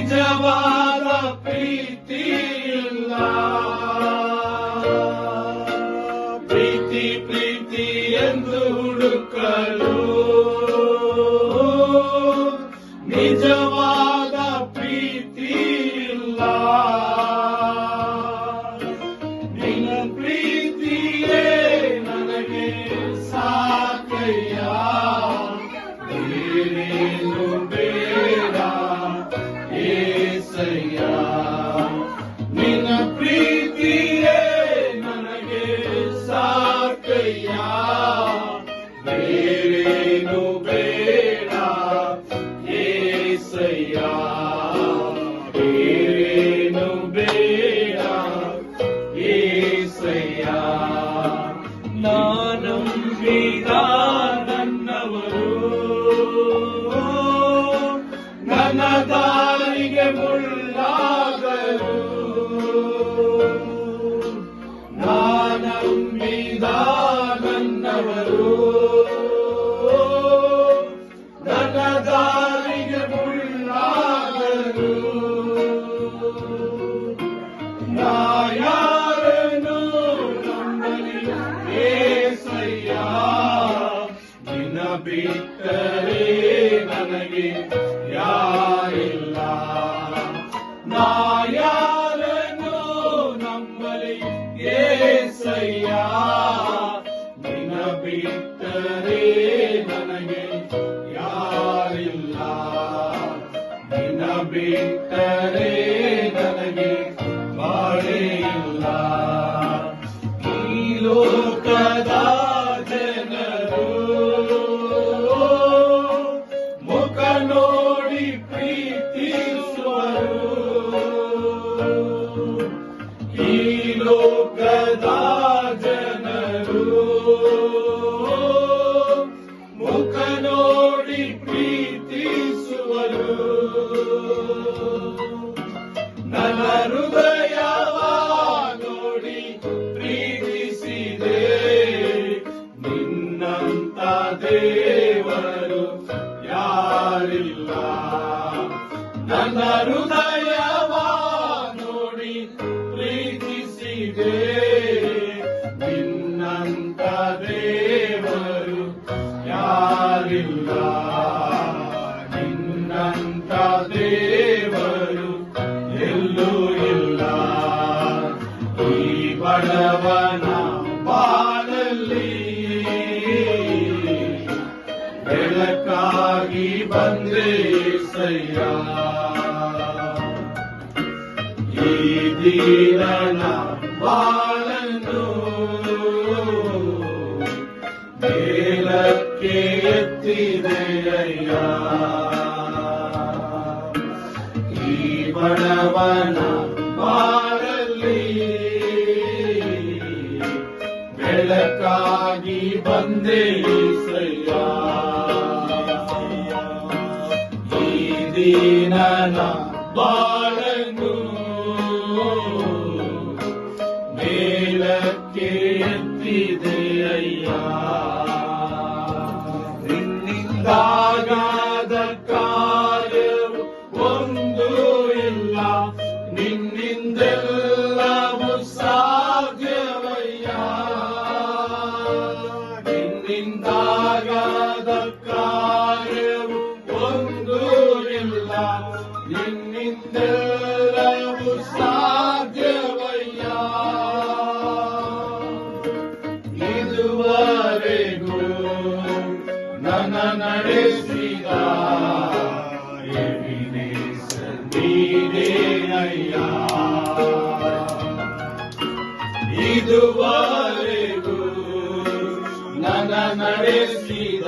ನಿಜವಾದ ಪ್ರೀತಿ ಇಲ್ಲ. ಪ್ರೀತಿ ಪ್ರೀತಿ ಎಂದು ಹುಡುಕಲು ನಿಜವಾದ ಪ್ರೀತಿ ಇಲ್ಲ. ನಿನ್ನ ಪ್ರೀತಿಯೇ ನನಗೆ ಸಾಕಯ್ಯ, ಬೇರೇನು ಬೇಡ ಏಸಯ್ಯ. ನಿನ್ನ ಪ್ರೀತಿಯೇ ನನಗೆ ಸಾಕಯ್ಯ, ಬೇರೇನು ಬೇಡ ಏಸಯ್ಯ. ಬೇರೇನು ಬೇಡ ಏಸಯ್ಯ. ನಾನಂಬಿದ ನನ್ನವರು ನನ್ನ ದಾರಿಗೆ ಮುಳ್ಳಾದರು. ನಾನಂಬಿದ ನನ್ನವರು ನನ್ನ ದಾರಿಗೆ ಮುಳ್ಳಾದರು. ನಾ ಯಾರನ್ನು ನಂಬಲಿ ಏಸಯ್ಯ, ನಿನ್ನ ಬಿಟ್ಟರೆ ನನಗೆ ಯಾರಿಲ್ಲ. ನಾ ಯಾರನ್ನು ನಂಬಲಿ ಏಸಯ್ಯ, ನಿನ್ನ ಬಿಟ್ಟರೆ ನನಗೆ ಯಾರಿಲ್ಲ. ನಿನ್ನ ಬಿಟ್ಟರೆ ನನಗೆ ಬಾಳೆ ಇಲ್ಲ. ಈ ಲೋಕದ ಜನರು ಮುಖ ನೋಡಿ ಪ್ರೀತಿಸುವರು. ಈ ಲೋಕದ ಜನರು ಮುಖ ನೋಡಿ ಪ್ರೀತಿಸುವರು. ನನ್ನ ಹೃದಯವ ನೋಡಿ ಪ್ರೀತಿಸಿದೆ, ನಿನ್ನಂತ ದೇವರು ಯಾರಿಲ್ಲ. ನನ್ನ ಹೃದಯವ ನೋಡಿ ಪ್ರೀತಿಸಿದೆ, ನಿನ್ನಂತ ದೇವರು ಯಾರಿಲ್ಲ. ನಿನ್ನಂತ ದೇವರು ಎಲ್ಲೂ ಇಲ್ಲ. ಈ ಬಡವನ ಬಾಳಲ್ಲಿ ಬೆಳಕಾಗಿ ಬಂದೆ ಏಸಯ್ಯ. ಈ ದೀನನ ಬಾಳನ್ನು ಮೇಲಕ್ಕೆ ಎತ್ತಿದೆಯಯ್ಯ. ಈ ಬಡವನ ಬಾಳಲ್ಲಿ ಬೆಳಕಾಗಿ ಬಂದೆ ಏಸಯ್ಯ. ಈ ದೀನನ ಬಾಳನ್ನು ಮೇಲಕ್ಕೆ ಎತ್ತಿದೆಯಯ್ಯ. ನಿನ್ನಿಂದಾಗದ ಕಾರ್ಯವು ಒಂದು ಇಲ್ಲ, ನಿನ್ನಿಂದೆಲ್ಲವೂ ಸಾಧ್ಯವಯ್ಯ. ನಿನ್ನಿಂದಾಗದ ಕಾರ್ಯವು ಒಂದು ಇಲ್ಲ, ನಿನ್ನಿಂದೆಲ್ಲವೂ ಸಾಧ್ಯವಯ್ಯ. ಇದುವರೆಗೂ ನನ್ನ ನಡೆಸಿದ ಎಬಿನೇಸರ್ ನೀನೇನಯ್ಯ. ಇದುವರೆಗೂ ನನ್ನ ನಡೆಸಿದ